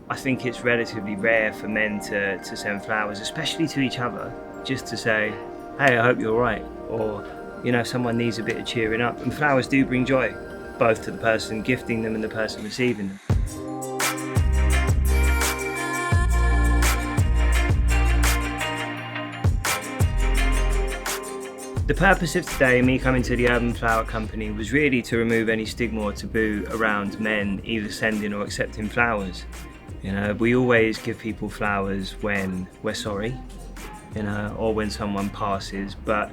I think it's relatively rare for men to send flowers, especially to each other, just to say, hey, I hope you're all right, or, you know, someone needs a bit of cheering up. And flowers do bring joy, both to the person gifting them and the person receiving them. The purpose of today, me coming to the Urban Flower Company, was really to remove any stigma or taboo around men either sending or accepting flowers. You know, we always give people flowers when we're sorry, you know, or when someone passes, but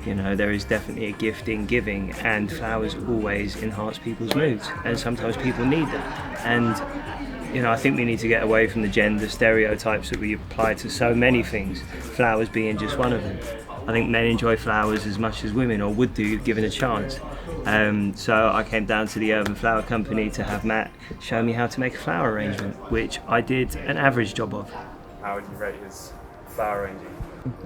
you know, there is definitely a gift in giving, and flowers always enhance people's moods, and sometimes people need them. And you know, I think we need to get away from the gender stereotypes that we apply to so many things, flowers being just one of them. I think men enjoy flowers as much as women, or would do given a chance. So I came down to the Urban Flower Company to have Matt show me how to make a flower arrangement, which I did an average job of. How would you rate his flower arranging?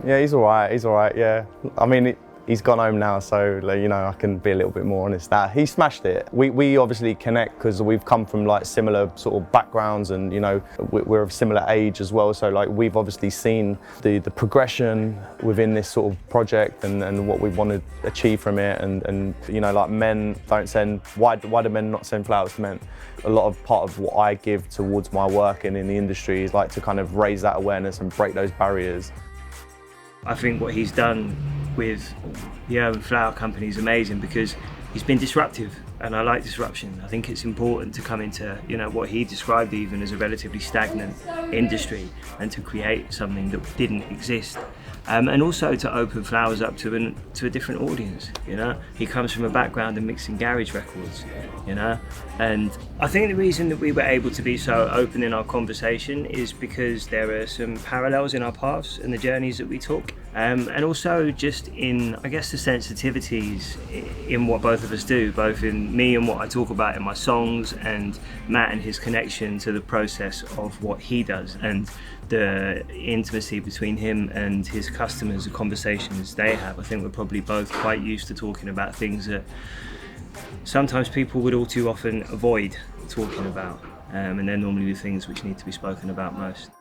Yeah, he's all right, yeah. I mean, he's gone home now, so you know, I can be a little bit more honest. That he smashed it. We obviously connect because we've come from like similar sort of backgrounds, and you know, we're of similar age as well. So like, we've obviously seen the progression within this sort of project and what we want to achieve from it. And you know, like, men don't send. Why do men not send flowers to men? A lot of part of what I give towards my work and in the industry is like to kind of raise that awareness and break those barriers. I think what he's done with the Urban Flower Company is amazing, because he's been disruptive, and I like disruption. I think it's important to come into, you know, what he described even as a relatively stagnant industry, and to create something that didn't exist. And also to open flowers up to a different audience, you know. He comes from a background of mixing garage records, you know. And I think the reason that we were able to be so open in our conversation is because there are some parallels in our paths and the journeys that we took. And also just in, I guess, the sensitivities in what both of us do, both in me and what I talk about in my songs, and Matt and his connection to the process of what he does, and the intimacy between him and his customers, the conversations they have. I think we're probably both quite used to talking about things that sometimes people would all too often avoid talking about, and they're normally the things which need to be spoken about most.